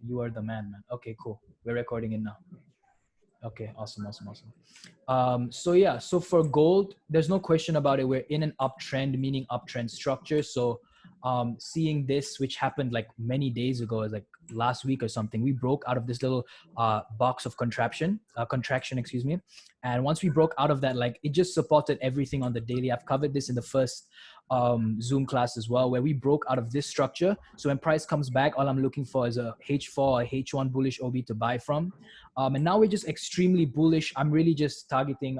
You are the man. Okay, cool. We're recording it now. Okay, awesome. So yeah, so for gold, there's no question about it. We're in an uptrend, meaning uptrend structure. So seeing this, which happened like many days ago, is like last week or something, we broke out of this little box of contraction, excuse me. And once we broke out of that, like it just supported everything on the daily. I've covered this in the first Zoom class as well, where we broke out of this structure. So when price comes back, all I'm looking for is a H4 or H1 bullish OB to buy from. And now we're just extremely bullish. I'm really just targeting,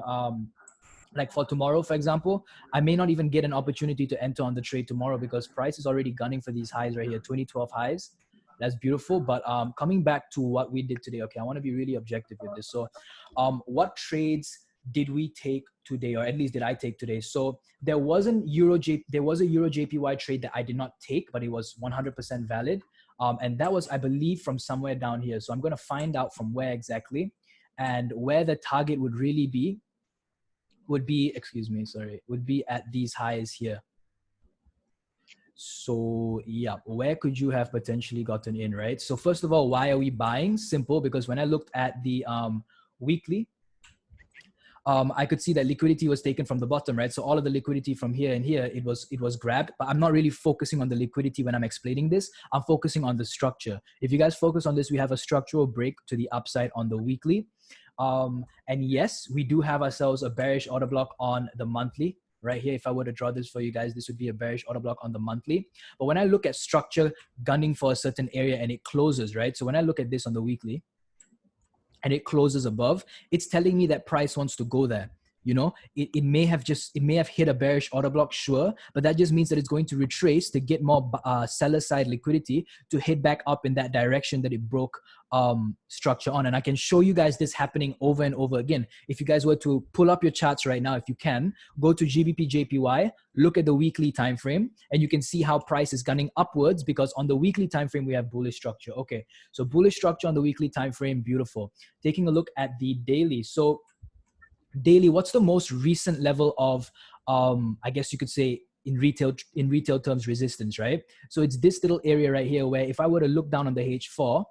like for tomorrow, for example, I may not even get an opportunity to enter on the trade tomorrow because price is already gunning for these highs right here, 2012 highs. That's beautiful. But coming back to what we did today, okay, I want to be really objective with this. So what trades did we take today, or at least did I take today? So there was a Euro JPY trade that I did not take, but it was 100% valid. And that was, I believe, from somewhere down here. So I'm going to find out from where exactly, and where the target would really be would be at these highs here. So yeah, where could you have potentially gotten in, right? So first of all, why are we buying? Simple, because when I looked at the weekly, I could see that liquidity was taken from the bottom, right? So all of the liquidity from here and here, it was grabbed, but I'm not really focusing on the liquidity when I'm explaining this. I'm focusing on the structure. If you guys focus on this, we have a structural break to the upside on the weekly. And yes, we do have ourselves a bearish order block on the monthly. Right here, if I were to draw this for you guys, this would be a bearish order block on the monthly. But when I look at structure gunning for a certain area and it closes, right? So when I look at this on the weekly, and it closes above, it's telling me that price wants to go there. You know, it may have hit a bearish order block, sure, but that just means that it's going to retrace to get more seller side liquidity to hit back up in that direction that it broke structure on. And I can show you guys this happening over and over again. If you guys were to pull up your charts right now, if you can, go to GBP JPY, look at the weekly time frame, and you can see how price is gunning upwards, because on the weekly time frame we have bullish structure. Okay, so bullish structure on the weekly time frame, beautiful. Taking a look at the daily. So daily, what's the most recent level of I guess you could say in retail terms, resistance, right? So it's this little area right here, where if I were to look down on the H4,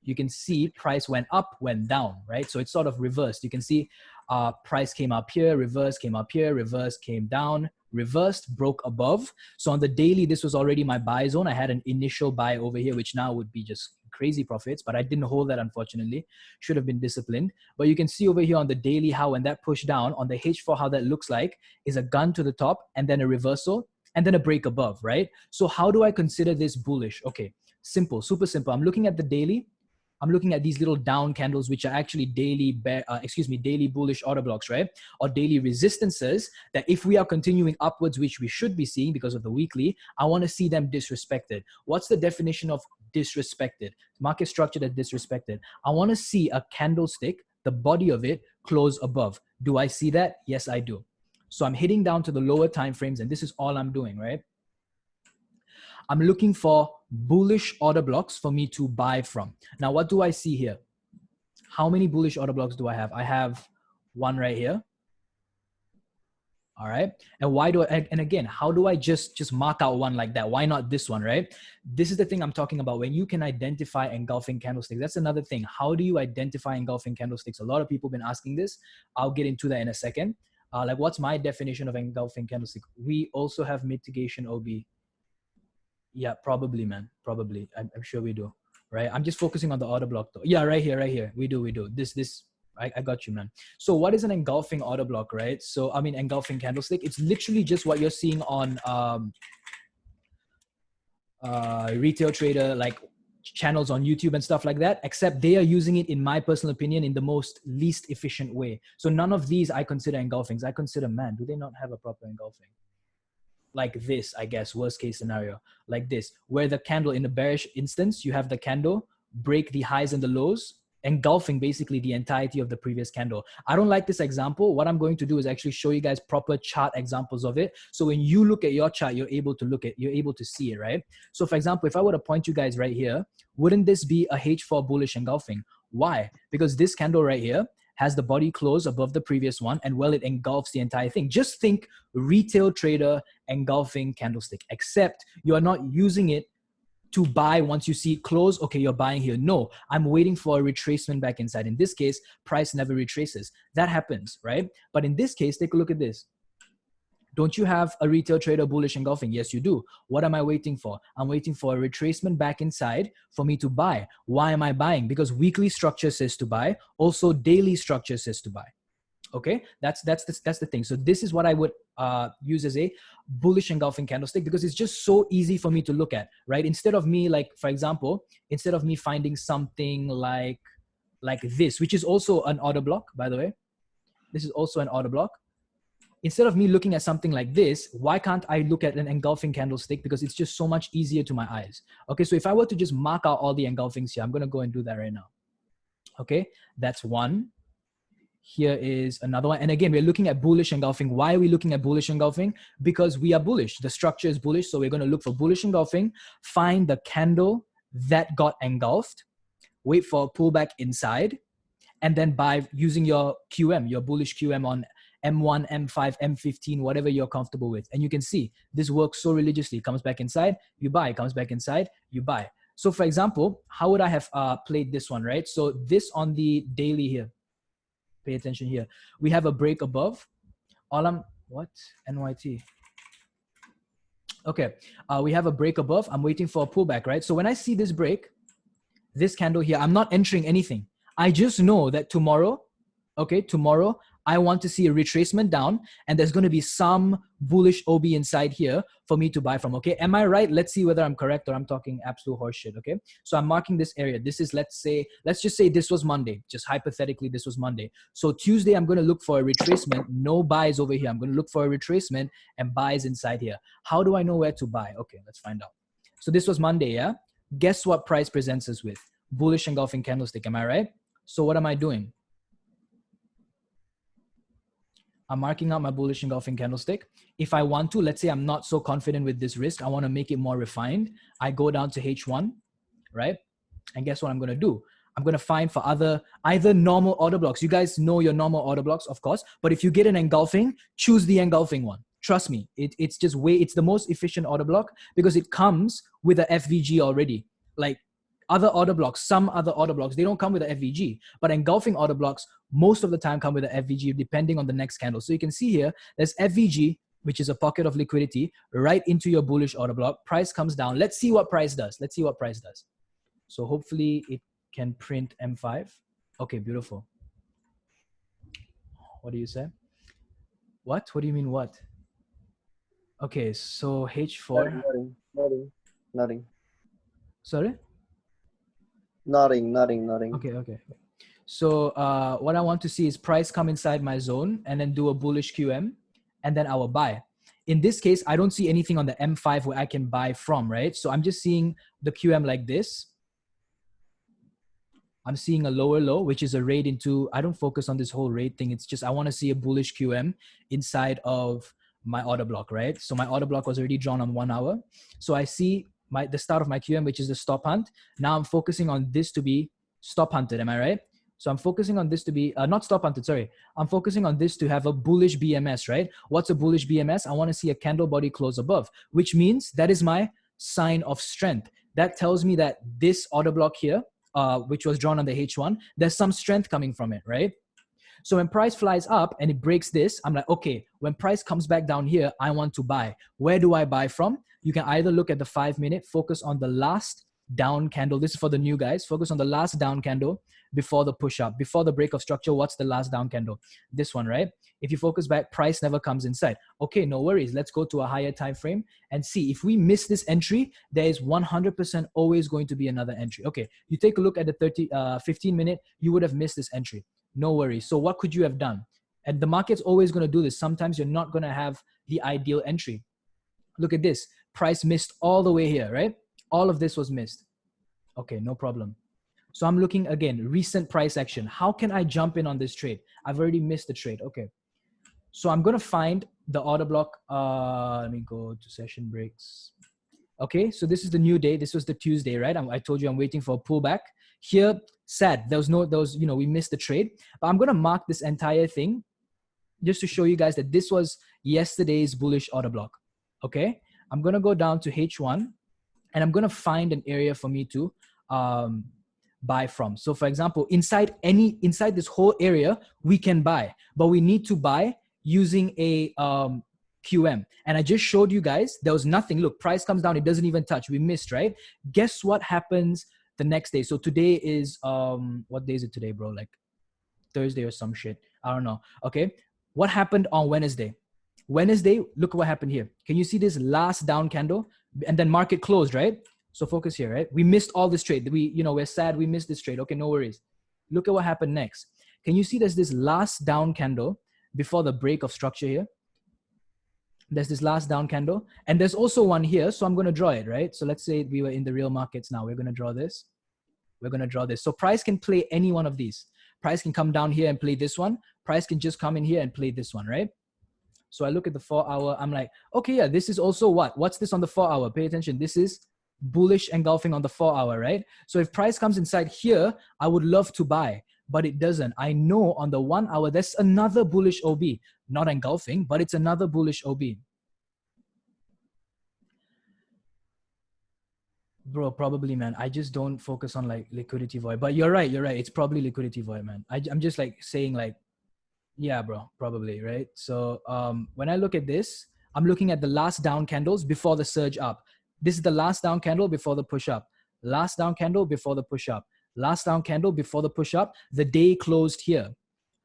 you can see price went up, went down, right? So it's sort of reversed. You can see price came up here, reverse came up here, reverse came down, reversed, broke above. So on the daily, this was already my buy zone. I had an initial buy over here, which now would be just crazy profits, but I didn't hold that, unfortunately. Should have been disciplined. But you can see over here on the daily how when that pushed down on the H4, how that looks like is a gun to the top and then a reversal and then a break above, right? So how do I consider this bullish? Okay, simple, super simple. I'm looking at the daily. I'm looking at these little down candles, which are actually daily bullish order blocks, right? Or daily resistances that if we are continuing upwards, which we should be seeing because of the weekly, I want to see them disrespected. What's the definition of disrespected? Market structure that disrespected. I want to see a candlestick, the body of it, close above. Do I see that? Yes, I do. So I'm hitting down to the lower time frames, and this is all I'm doing, right? I'm looking for bullish order blocks for me to buy from. Now, what do I see here? How many bullish order blocks do I have? I have one right here. All right. And why do I, and again, how do I just mark out one like that? Why not this one, right? This is the thing I'm talking about. When you can identify engulfing candlesticks, that's another thing. How do you identify engulfing candlesticks? A lot of people have been asking this. I'll get into that in a second. Like, what's my definition of engulfing candlestick? We also have mitigation OB. Yeah, probably, man. Probably. I'm sure we do. Right. I'm just focusing on the order block though. Yeah, right here. We do. I got you, man. So what is an engulfing order block, right? So, I mean, engulfing candlestick, it's literally just what you're seeing on retail trader, like channels on YouTube and stuff like that, except they are using it, in my personal opinion, in the most least efficient way. So none of these I consider engulfings. I consider, man, do they not have a proper engulfing? Like this, I guess, worst case scenario, like this, where the candle in the bearish instance, you have the candle break the highs and the lows, engulfing basically the entirety of the previous candle. I don't like this example. What I'm going to do is actually show you guys proper chart examples of it. So when you look at your chart, you're able to see it, right? So for example, if I were to point you guys right here, wouldn't this be a H4 bullish engulfing? Why? Because this candle right here has the body close above the previous one, and well, it engulfs the entire thing. Just think retail trader engulfing candlestick, except you are not using it to buy once you see it close. Okay, you're buying here. No, I'm waiting for a retracement back inside. In this case, price never retraces. That happens, right? But in this case, take a look at this. Don't you have a retail trader bullish engulfing? Yes, you do. What am I waiting for? I'm waiting for a retracement back inside for me to buy. Why am I buying? Because weekly structure says to buy. Also, daily structure says to buy. Okay, that's the thing. So this is what I would use as a bullish engulfing candlestick, because it's just so easy for me to look at, right? Instead of me, like, for example, instead of me finding something like this, which is also an order block, by the way. This is also an order block. Instead of me looking at something like this, why can't I look at an engulfing candlestick? Because it's just so much easier to my eyes. Okay, so if I were to just mark out all the engulfings here, I'm going to go and do that right now. Okay, that's one. Here is another one. And again, we're looking at bullish engulfing. Why are we looking at bullish engulfing? Because we are bullish. The structure is bullish. So we're going to look for bullish engulfing, find the candle that got engulfed, wait for a pullback inside, and then buy using your QM, your bullish QM on M1, M5, M15, whatever you're comfortable with. And you can see this works so religiously. Comes back inside, you buy. Comes back inside, you buy. So for example, how would I have played this one, right? So this on the daily here. Pay attention here. We have a break above. NYT. Okay, we have a break above. I'm waiting for a pullback, right? So when I see this break, this candle here, I'm not entering anything. I just know that tomorrow, okay, tomorrow, I want to see a retracement down, and there's going to be some bullish OB inside here for me to buy from, okay? Am I right? Let's see whether I'm correct or I'm talking absolute horseshit, okay? So I'm marking this area. This is, let's just say this was Monday. Just hypothetically, this was Monday. So Tuesday, I'm going to look for a retracement. No buys over here. I'm going to look for a retracement and buys inside here. How do I know where to buy? Okay, let's find out. So this was Monday, yeah? Guess what price presents us with? Bullish engulfing candlestick, am I right? So what am I doing? I'm marking out my bullish engulfing candlestick. If I want to, let's say I'm not so confident with this risk, I want to make it more refined. I go down to H1, right? And guess what I'm going to do? I'm going to find for either normal order blocks. You guys know your normal order blocks, of course. But if you get an engulfing, choose the engulfing one. Trust me, it's the most efficient order block because it comes with a FVG already. Like other order blocks, some other order blocks, they don't come with a FVG, but engulfing order blocks most of the time come with a FVG depending on the next candle. So you can see here, there's FVG, which is a pocket of liquidity right into your bullish order block. Price comes down. Let's see what price does. Let's see what price does. So hopefully it can print M5. Okay, beautiful. What do you say? What? What do you mean what? Okay, so H4. Nothing. Sorry? Nothing. Okay. So what I want to see is price come inside my zone and then do a bullish QM and then I will buy. In this case, I don't see anything on the M5 where I can buy from, right? So I'm just seeing the QM like this. I'm seeing a lower low, which is a raid into, I don't focus on this whole raid thing. It's just, I want to see a bullish QM inside of my order block, right? So my order block was already drawn on 1 hour. So I see the start of my QM, which is the stop hunt. Now I'm focusing on this to be stop hunted. Am I right? So I'm focusing on this to be, not stop hunted, sorry. I'm focusing on this to have a bullish BMS, right? What's a bullish BMS? I want to see a candle body close above, which means that is my sign of strength. That tells me that this order block here, which was drawn on the H1, there's some strength coming from it, right? So when price flies up and it breaks this, I'm like, okay, when price comes back down here, I want to buy. Where do I buy from? You can either look at the 5-minute, focus on the last down candle. This is for the new guys. Focus on the last down candle before the push up, before the break of structure. What's the last down candle? This one, right? If you focus back, price never comes inside. Okay, no worries. Let's go to a higher time frame and see. If we miss this entry, there is 100% always going to be another entry. Okay, you take a look at the 15-minute, you would have missed this entry. No worries. So what could you have done? And the market's always going to do this. Sometimes you're not going to have the ideal entry. Look at this. Price missed all the way here, right? All of this was missed. Okay, no problem. So I'm looking again, recent price action. How can I jump in on this trade? I've already missed the trade. Okay. So I'm going to find the order block. Let me go to session breaks. Okay. So this is the new day. This was the Tuesday, right? I told you I'm waiting for a pullback. Here, sad. We missed the trade. But I'm going to mark this entire thing just to show you guys that this was yesterday's bullish order block. Okay. I'm going to go down to H1 and I'm going to find an area for me to buy from. So for example, inside this whole area, we can buy, but we need to buy using a QM. And I just showed you guys, there was nothing. Look, price comes down, it doesn't even touch. We missed, right? Guess what happens the next day? So today is, what day is it today, bro? Like Thursday or some shit. I don't know. Okay. What happened on Wednesday? Wednesday, look at what happened here. Can you see this last down candle? And then market closed, right? So focus here, right? We missed all this trade. We're sad we missed this trade. Okay, no worries. Look at what happened next. Can you see there's this last down candle before the break of structure here? There's this last down candle. And there's also one here. So I'm going to draw it, right? So let's say we were in the real markets now. We're going to draw this. We're going to draw this. So price can play any one of these. Price can come down here and play this one. Price can just come in here and play this one, right? So I look at the 4 hour. I'm like, okay, yeah, this is also what? What's this on the 4 hour? Pay attention. This is bullish engulfing on the 4 hour, right? So if price comes inside here, I would love to buy, but it doesn't. I know on the 1 hour, there's another bullish OB, not engulfing, but it's another bullish OB. Bro, probably, man. I just don't focus on like liquidity void, but you're right. It's probably liquidity void, man. I'm just like saying like, yeah, bro, probably, right? So when I look at this, I'm looking at the last down candles before the surge up. This is the last down candle before the push up. Last down candle before the push up. Last down candle before the push up. The day closed here.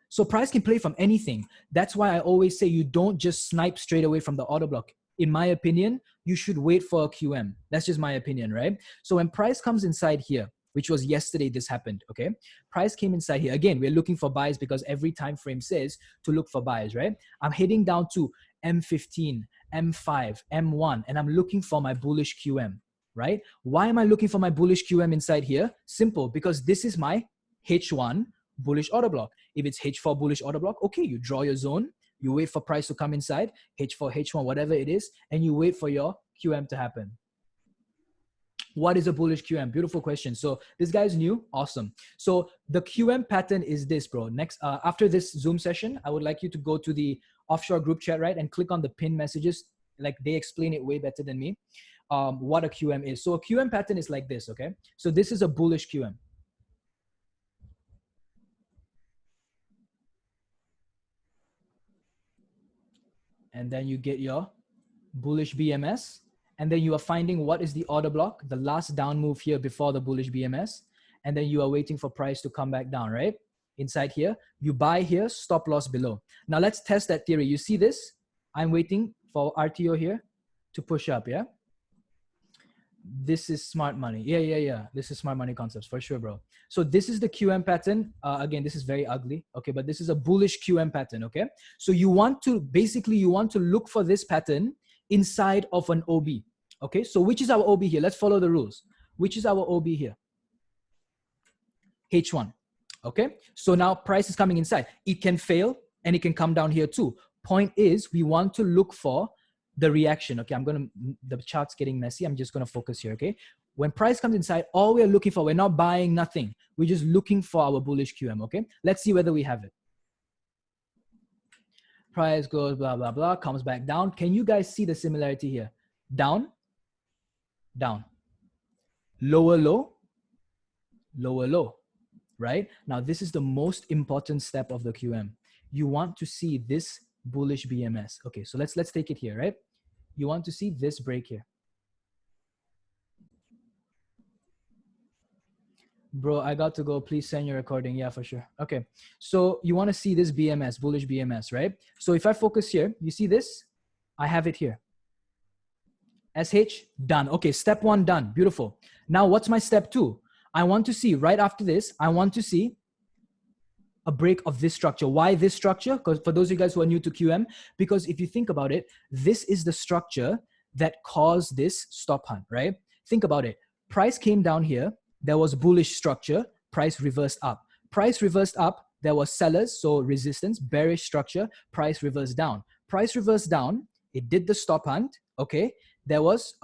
So price can play from anything. That's why I always say you don't just snipe straight away from the order block. In my opinion, you should wait for a QM. That's just my opinion, right? So when price comes inside here, which was yesterday this happened, okay? Price came inside here. Again, we're looking for buys because every time frame says to look for buys, right? I'm heading down to M15, M5, M1, and I'm looking for my bullish QM, right? Why am I looking for my bullish QM inside here? Simple, because this is my H1 bullish order block. If it's H4 bullish order block, okay, you draw your zone, you wait for price to come inside, H4, H1, whatever it is, and you wait for your QM to happen. What is a bullish QM? Beautiful question. So this guy's new. Awesome. So the QM pattern is this, bro. Next, after this Zoom session, I would like you to go to the offshore group chat, right? And click on the pin messages. Like they explain it way better than me. What a QM is. So a QM pattern is like this, okay? So this is a bullish QM. And then you get your bullish BMS. And then you are finding what is the order block, the last down move here before the bullish BMS. And then you are waiting for price to come back down, right? Inside here, you buy here, stop loss below. Now let's test that theory. You see this? I'm waiting for RTO here to push up, yeah? This is smart money. Yeah. This is smart money concepts for sure, bro. So this is the QM pattern. Again, this is very ugly. Okay, but this is a bullish QM pattern, okay? So you want to look for this pattern inside of an OB. Okay, so which is our OB here? Let's follow the rules. Which is our OB here? H1. Okay, so now price is coming inside. It can fail and it can come down here too. Point is, we want to look for the reaction. Okay, the chart's getting messy. I'm just gonna focus here, okay? When price comes inside, all we're looking for, we're not buying nothing. We're just looking for our bullish QM, okay? Let's see whether we have it. Price goes blah, blah, blah, comes back down. Can you guys see the similarity here? Down, down, lower low, lower low, right? Now, this is the most important step of the QM. You want to see this bullish BMS. Okay, so let's take it here, right? You want to see this break here. Bro, I got to go. Please send your recording. Yeah, for sure. Okay, so you want to see this BMS, bullish BMS, right? So if I focus here, you see this? I have it here. SH, done. Okay, step one, done. Beautiful. Now, what's my step two? I want to see, right after this, I want to see a break of this structure. Why this structure? Because for those of you guys who are new to QM, because if you think about it, this is the structure that caused this stop hunt, right? Think about it. Price came down here. There was bullish structure. Price reversed up. Price reversed up. There was sellers, so resistance, bearish structure. Price reversed down. Price reversed down. It did the stop hunt. Okay. There was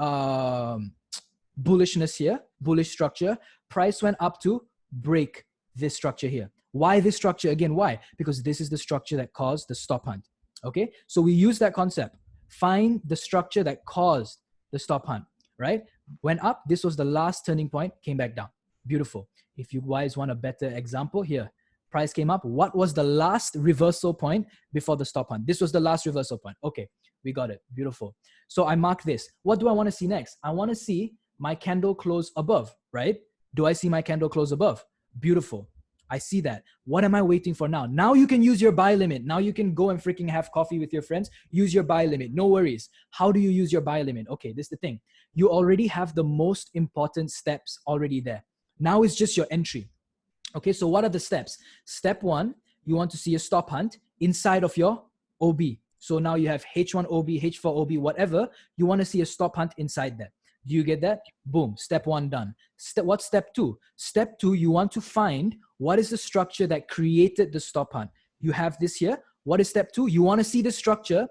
bullishness here, bullish structure. Price went up to break this structure here. Why this structure? Again, why? Because this is the structure that caused the stop hunt. Okay. So we use that concept. Find the structure that caused the stop hunt, right? Went up. This was the last turning point, came back down. Beautiful. If you guys want a better example here, price came up. What was the last reversal point before the stop hunt? This was the last reversal point. Okay, we got it. Beautiful. So I mark this. What do I want to see next? I want to see my candle close above, right? Do I see my candle close above? Beautiful. I see that. What am I waiting for now? Now you can use your buy limit. Now you can go and freaking have coffee with your friends. Use your buy limit. No worries. How do you use your buy limit? Okay, this is the thing. You already have the most important steps already there. Now it's just your entry. Okay, so what are the steps? Step one, you want to see a stop hunt inside of your OB. So now you have H1 OB, H4 OB, whatever. You want to see a stop hunt inside that. Do you get that? Boom, step one done. What's step two? Step two, you want to find what is the structure that created the stop hunt. You have this here. What is step two? You want to see the structure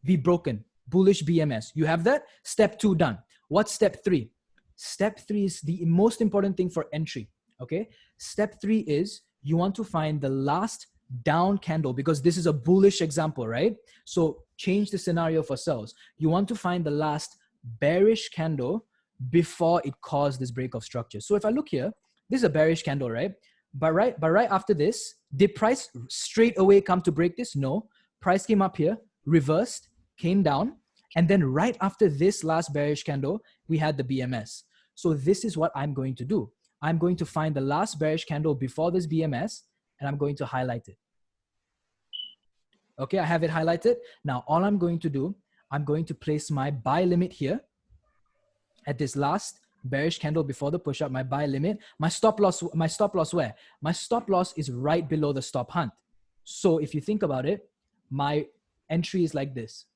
be broken. Bullish BMS. You have that? Step two done. What's step three? Step three is the most important thing for entry. Okay. Step three is you want to find the last down candle, because this is a bullish example, right? So change the scenario for sells. You want to find the last bearish candle before it caused this break of structure. So if I look here, this is a bearish candle, right? But right after this, did price straight away come to break this? No. Price came up here, reversed, came down, and then right after this last bearish candle, we had the BMS. So this is what I'm going to do. I'm going to find the last bearish candle before this BMS, and I'm going to highlight it. Okay, I have it highlighted. Now, all I'm going to do, I'm going to place my buy limit here at this last bearish candle before the push up, my buy limit. My stop loss where? My stop loss is right below the stop hunt. So if you think about it, my entry is like this.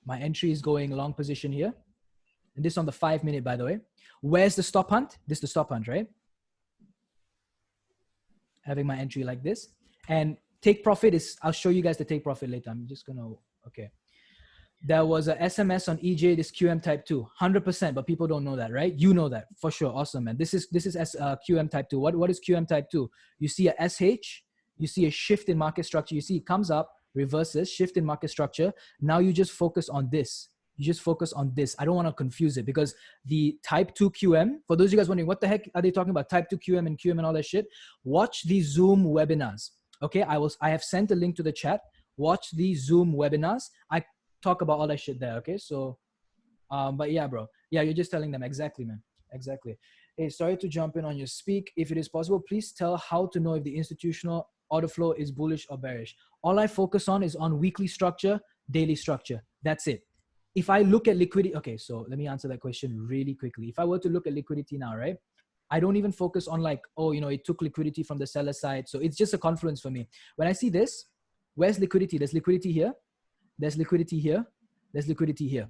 My entry is going long position here. And this on the 5 minute, by the way. Where's the stop hunt? This is the stop hunt, right? Having my entry like this. And take profit is, I'll show you guys the take profit later. I'm just gonna, okay. There was a SMS on EJ, this QM type 2, 100%, but people don't know that, right? You know that for sure. Awesome, man. This is QM type 2. What is QM type 2? You see a SH, you see a shift in market structure. You see it comes up, reverses, shift in market structure. Now you just focus on this. You just focus on this. I don't want to confuse it, because the type 2 QM, for those of you guys wondering, what the heck are they talking about? Type 2 QM and all that shit. Watch the Zoom webinars. Okay, I have sent a link to the chat. Watch the Zoom webinars. I talk about all that shit there. Okay, so, but yeah, bro. Yeah, you're just telling them. Exactly, man. Exactly. Hey, sorry to jump in on your speak. If it is possible, please tell how to know if the institutional order flow is bullish or bearish. All I focus on is on weekly structure, daily structure. That's it. If I look at liquidity, okay, so let me answer that question really quickly. If I were to look at liquidity now, right? I don't even focus on like, oh, you know, it took liquidity from the seller side. So it's just a confluence for me. When I see this, where's liquidity? There's liquidity here. There's liquidity here. There's liquidity here.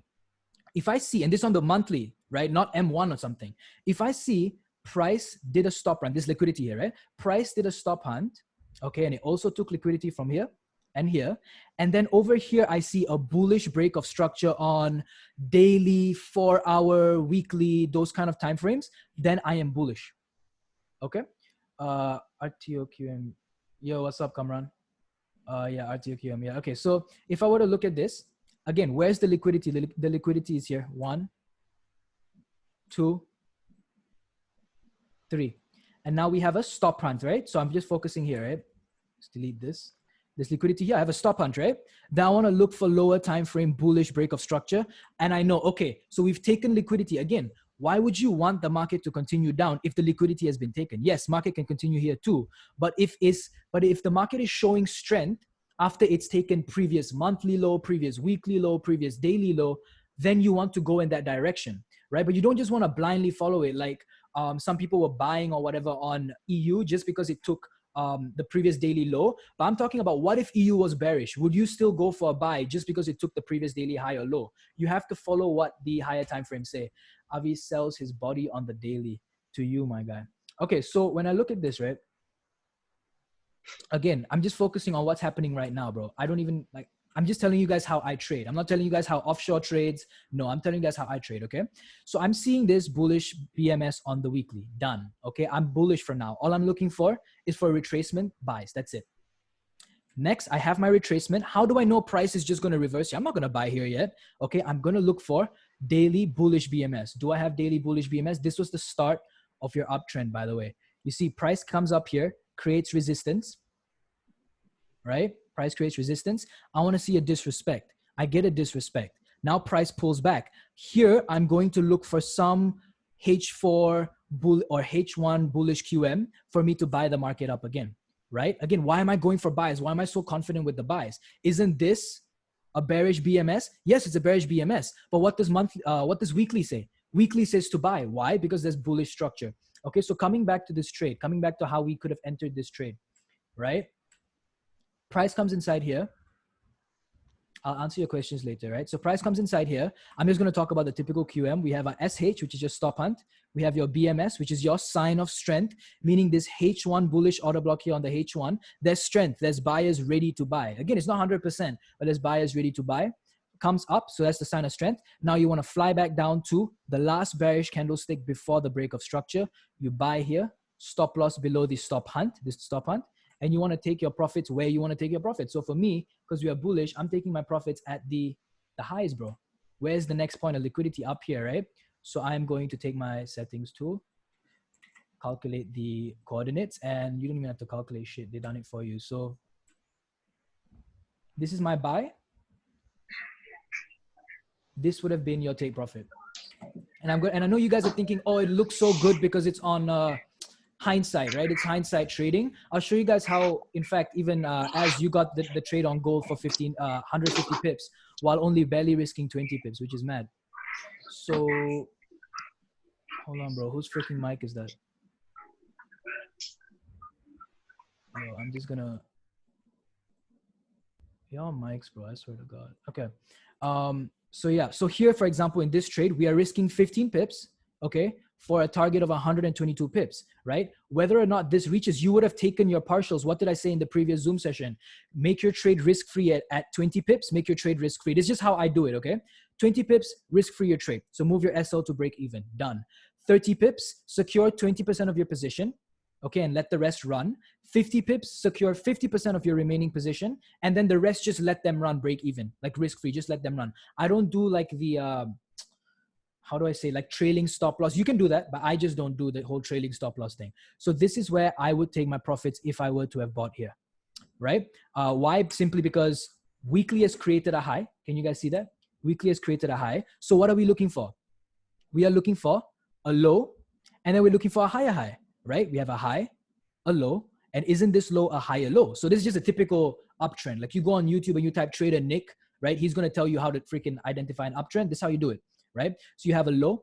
If I see, and this on the monthly, right? Not M1 or something. If I see price did a stop run, this liquidity here, right? Price did a stop hunt. Okay. And it also took liquidity from here and here. And then over here, I see a bullish break of structure on daily, 4 hour, weekly, those kind of time frames. Then I am bullish. Okay. RTOQM. Yo, what's up, Kamran? Yeah, RTOQM. Yeah. Okay. So if I were to look at this, again, where's the liquidity? The liquidity is here. 1, 2, 3. And now we have a stop hunt, right? So I'm just focusing here, right? Let's delete this. This liquidity here, I have a stop hunt, right? Then I want to look for lower time frame bullish break of structure. And I know, okay, so we've taken liquidity again. Why would you want the market to continue down if the liquidity has been taken? Yes, market can continue here too. But if the market is showing strength after it's taken previous monthly low, previous weekly low, previous daily low, then you want to go in that direction, right? But you don't just want to blindly follow it. Like some people were buying or whatever on EU just because it took the previous daily low. But I'm talking about, what if EU was bearish? Would you still go for a buy just because it took the previous daily high or low? You have to follow what the higher time frames say. Avi sells his body on the daily. To you, my guy. Okay, so when I look at this, right? Again, I'm just focusing on what's happening right now, bro. I don't even like, I'm just telling you guys how I trade. I'm not telling you guys how offshore trades. No, I'm telling you guys how I trade, okay? So I'm seeing this bullish BMS on the weekly. Done, okay? I'm bullish for now. All I'm looking for is for retracement buys. That's it. Next, I have my retracement. How do I know price is just going to reverse? I'm not going to buy here yet, okay? I'm going to look for daily bullish BMS. Do I have daily bullish BMS? This was the start of your uptrend, by the way. You see price comes up here, creates resistance, right? Price creates resistance. I want to see a disrespect. I get a disrespect. Now price pulls back. Here, I'm going to look for some H4 bull or H1 bullish QM for me to buy the market up again, right? Again, why am I going for buys? Why am I so confident with the buys? Isn't this a bearish BMS? Yes, it's a bearish BMS. But what does weekly say? Weekly says to buy. Why? Because there's bullish structure. Okay, so coming back to this trade, coming back to how we could have entered this trade, right? Price comes inside here. I'll answer your questions later, right? So price comes inside here. I'm just going to talk about the typical QM. We have a SH, which is your stop hunt. We have your BMS, which is your sign of strength, meaning this H1 bullish order block here on the H1. There's strength. There's buyers ready to buy. Again, it's not 100%, but there's buyers ready to buy. Comes up, so that's the sign of strength. Now you want to fly back down to the last bearish candlestick before the break of structure. You buy here, stop loss below the stop hunt, this stop hunt. And you want to take your profits where you want to take your profits. So for me, because we are bullish, I'm taking my profits at the highs, bro. Where's the next point of liquidity? Up here, right? So I'm going to take my settings tool, calculate the coordinates, and you don't even have to calculate shit. They've done it for you. So this is my buy. This would have been your take profit. And I know you guys are thinking, oh, it looks so good because it's on hindsight, right? It's hindsight trading. I'll show you guys how, in fact, even as you got the trade on gold for 150 pips while only barely risking 20 pips, which is mad. So hold on, bro. Whose freaking mic is that? Yo, I'm just gonna, y'all mics, bro. I swear to God. Okay. So yeah, so here, for example, in this trade, we are risking 15 pips, okay, for a target of 122 pips, right? Whether or not this reaches, you would have taken your partials. What did I say in the previous Zoom session? Make your trade risk-free at 20 pips, make your trade risk-free. This is just how I do it, okay? 20 pips, risk-free your trade. So move your SL to break even, done. 30 pips, secure 20% of your position, okay, and let the rest run. 50 pips, secure 50% of your remaining position, and then the rest just let them run, break even, like risk-free, just let them run. I don't do like the, how do I say, like trailing stop loss. You can do that, but I just don't do the whole trailing stop loss thing. So this is where I would take my profits if I were to have bought here, right? Why? Simply because weekly has created a high. Can you guys see that? Weekly has created a high. So what are we looking for? We are looking for a low, and then we're looking for a higher high, right? We have a high, a low, and isn't this low a higher low? So this is just a typical uptrend. Like you go on YouTube and you type trader Nick, right? He's going to tell you how to freaking identify an uptrend. This is how you do it, right? So you have a low,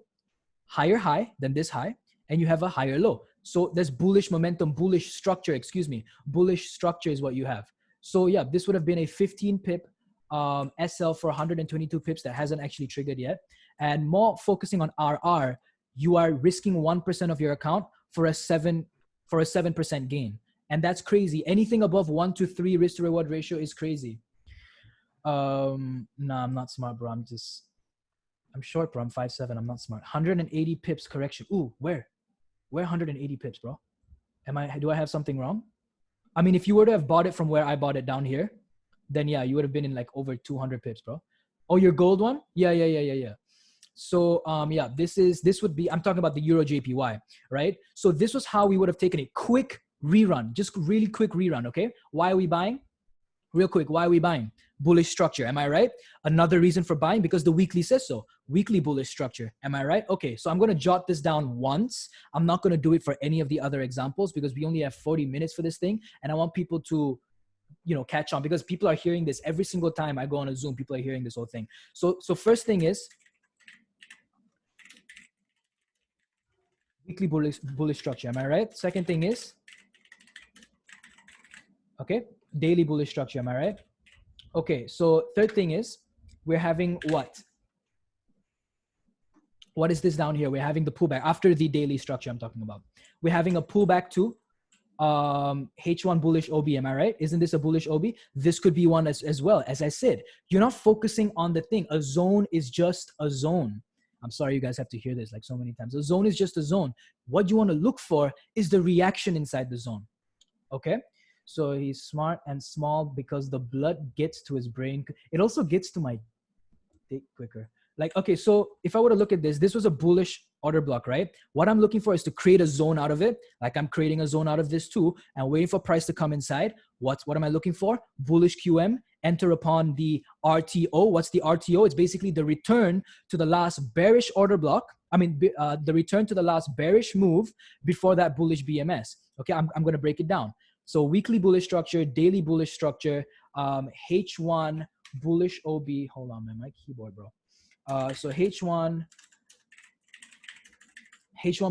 higher high than this high, and you have a higher low. So there's bullish momentum, bullish structure, bullish structure is what you have. So yeah, this would have been a 15 pip SL for 122 pips that hasn't actually triggered yet. And more focusing on RR, you are risking 1% of your account for a 7% gain. And that's crazy. Anything above 1 to 3 risk to reward ratio is crazy. Nah, I'm not smart, bro. I'm short, bro. I'm 5'7". I'm not smart. 180 pips correction. Ooh, where 180 pips, bro? Do I have something wrong? I mean, if you were to have bought it from where I bought it down here, then yeah, you would have been in like over 200 pips, bro. Oh, your gold one? Yeah. So yeah, this would be, I'm talking about the Euro JPY, right? So this was how we would have taken a quick rerun, just really quick rerun, okay? Why are we buying? Real quick, why are we buying? Bullish structure, am I right? Another reason for buying, because the weekly says so. Weekly bullish structure, am I right? Okay, so I'm gonna jot this down once. I'm not gonna do it for any of the other examples because we only have 40 minutes for this thing, and I want people to, you know, catch on, because people are hearing this every single time I go on a Zoom. People are hearing this whole thing. So first thing is weekly bullish structure, am I right? Second thing is, okay, daily bullish structure, am I right? Okay, so third thing is we're having what? What is this down here? We're having the pullback after the daily structure I'm talking about. We're having a pullback to H1 bullish OB, am I right? Isn't this a bullish OB? This could be one as well. As I said, you're not focusing on the thing. A zone is just a zone. I'm sorry you guys have to hear this like so many times. A zone is just a zone. What you want to look for is the reaction inside the zone. Okay? So he's smart and small because the blood gets to his brain. It also gets to my dick quicker. Like, okay, so if I were to look at this, this was a bullish order block, right? What I'm looking for is to create a zone out of it. Like I'm creating a zone out of this too, and waiting for price to come inside. What am I looking for? Bullish QM, enter upon the RTO. What's the RTO? It's basically the return to the last bearish order block. I mean, the return to the last bearish move before that bullish BMS. Okay, I'm going to break it down. So weekly bullish structure, daily bullish structure, H1 bullish OB. Hold on, man, my keyboard, bro. So H1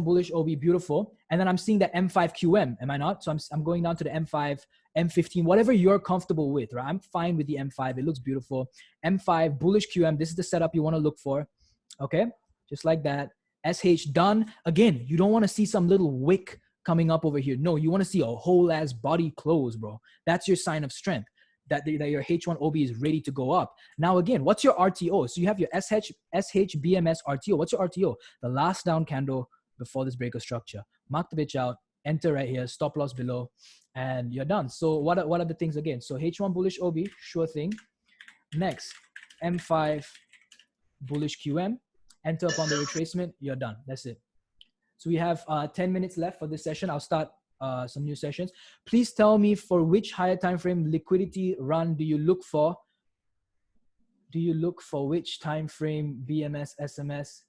bullish OB, beautiful. And then I'm seeing that M5 QM, am I not? So I'm going down to the M5, M15, whatever you're comfortable with, right? I'm fine with the M5. It looks beautiful. M5 bullish QM. This is the setup you want to look for. Okay, just like that. SH done. Again, you don't want to see some little wick coming up over here. No, you want to see a whole ass body close, bro. That's your sign of strength. That your H1 OB is ready to go up. Now, again, what's your RTO? So you have your SH BMS RTO. What's your RTO? The last down candle before this break of structure. Mark the bitch out, enter right here, stop loss below, and you're done. So what are the things again? So H1 bullish OB, sure thing. Next, M5 bullish QM, enter upon the retracement, you're done. That's it. So we have 10 minutes left for this session. I'll start some new sessions. Please tell me for which higher time frame liquidity run do you look for? Do you look for which time frame BMS, SMS?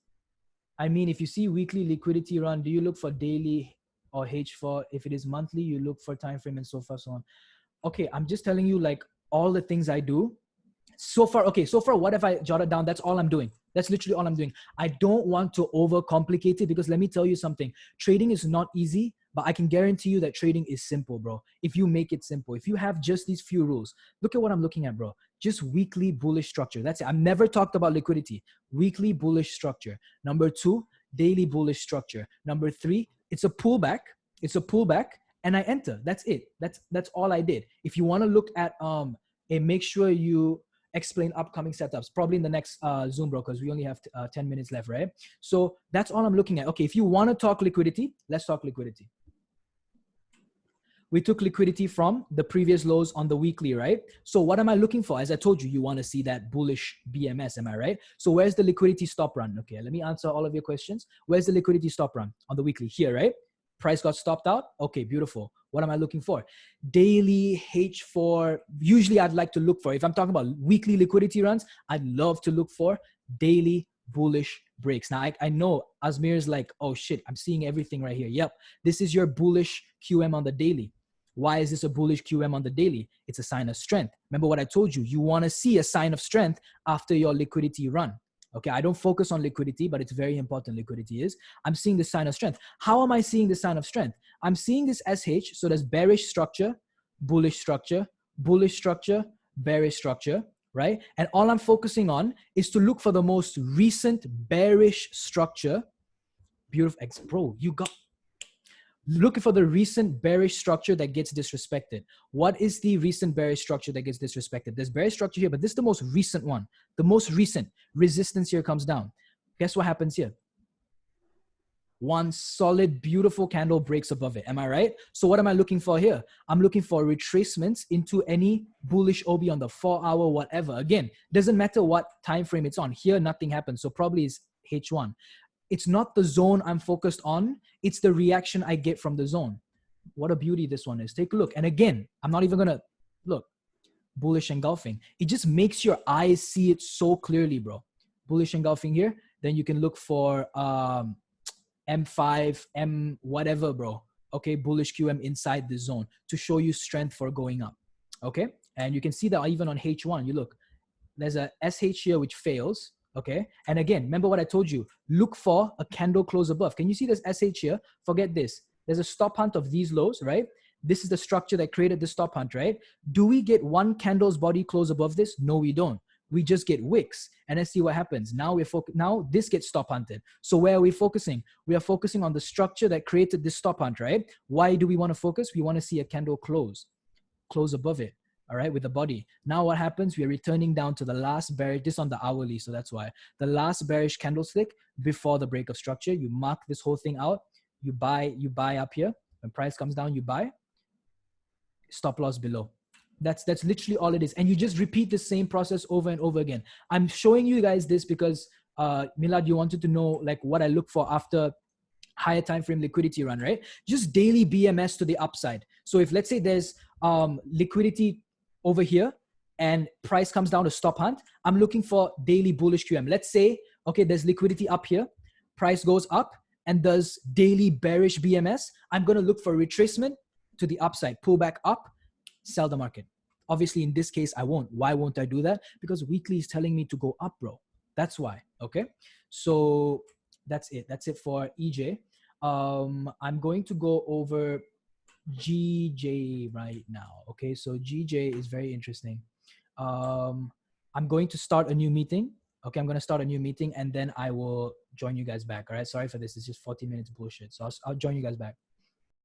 I mean, if you see weekly liquidity run, do you look for daily or H4? If it is monthly, you look for time frame and so forth, so on. Okay, I'm just telling you like all the things I do. So far, okay, so far what have I jotted down? That's all I'm doing. That's literally all I'm doing. I don't want to overcomplicate it because let me tell you something. Trading is not easy, but I can guarantee you that trading is simple, bro. If you make it simple, if you have just these few rules, look at what I'm looking at, bro. Just weekly bullish structure. That's it. I've never talked about liquidity. Weekly bullish structure. Number 2, daily bullish structure. Number 3, it's a pullback. It's a pullback and I enter. That's it. That's all I did. If you want to look at and make sure you explain upcoming setups, probably in the next Zoom, bro, because we only have 10 minutes left, right? So that's all I'm looking at. Okay, if you want to talk liquidity, let's talk liquidity. We took liquidity from the previous lows on the weekly, right? So what am I looking for? As I told you, you want to see that bullish BMS, am I right? So where's the liquidity stop run? Okay, let me answer all of your questions. Where's the liquidity stop run on the weekly? Here, right? Price got stopped out. Okay, beautiful. What am I looking for? Daily H4. Usually I'd like to look for, if I'm talking about weekly liquidity runs, I'd love to look for daily bullish breaks. Now I know Azmir is like, oh shit, I'm seeing everything right here. Yep, this is your bullish QM on the daily. Why is this a bullish QM on the daily? It's a sign of strength. Remember what I told you, you want to see a sign of strength after your liquidity run. Okay, I don't focus on liquidity, but it's very important. Liquidity is. I'm seeing the sign of strength. How am I seeing the sign of strength? I'm seeing this SH. So there's bearish structure, bearish structure, right? And all I'm focusing on is to look for the most recent bearish structure. Beautiful, bro. You got. Looking for the recent bearish structure that gets disrespected. What is the recent bearish structure that gets disrespected? There's bearish structure here, but this is the most recent one. The most recent resistance here comes down. Guess what happens here? One solid, beautiful candle breaks above it. Am I right? So what am I looking for here? I'm looking for retracements into any bullish OB on the 4-hour, whatever. Again, doesn't matter what time frame it's on. Here, nothing happens. So probably it's H1. It's not the zone I'm focused on. It's the reaction I get from the zone. What a beauty this one is. Take a look. And again, I'm not even going to look. Bullish engulfing. It just makes your eyes see it so clearly, bro. Bullish engulfing here. Then you can look for M5, M whatever, bro. Okay, bullish QM inside the zone to show you strength for going up. Okay, and you can see that even on H1, you look. There's a SH here which fails. Okay. And again, remember what I told you, look for a candle close above. Can you see this SH here? Forget this. There's a stop hunt of these lows, right? This is the structure that created the stop hunt, right? Do we get one candle's body close above this? No, we don't. We just get wicks. And let's see what happens. Now now this gets stop hunted. So where are we focusing? We are focusing on the structure that created this stop hunt, right? Why do we want to focus? We want to see a candle close above it. All right, with the body. Now what happens? We are returning down to the last bearish, this on the hourly, so that's why. The last bearish candlestick before the break of structure. You mark this whole thing out. You buy up here. When price comes down, you buy. Stop loss below. That's literally all it is. And you just repeat the same process over and over again. I'm showing you guys this because Milad, you wanted to know like what I look for after higher time frame liquidity run, right? Just daily BMS to the upside. So if let's say there's liquidity over here and price comes down to stop hunt, I'm looking for daily bullish QM. Let's say, okay, there's liquidity up here, price goes up and does daily bearish BMS. I'm going to look for retracement to the upside, pull back up, sell the market. Obviously, in this case, I won't. Why won't I do that? Because weekly is telling me to go up, bro. That's why. Okay. So that's it. That's it for EJ. I'm going to go over GJ right now. Okay. So GJ is very interesting. I'm going to start a new meeting. Okay. I'm going to start a new meeting and then I will join you guys back. All right. Sorry for this. It's just 40 minutes bullshit. So I'll join you guys back.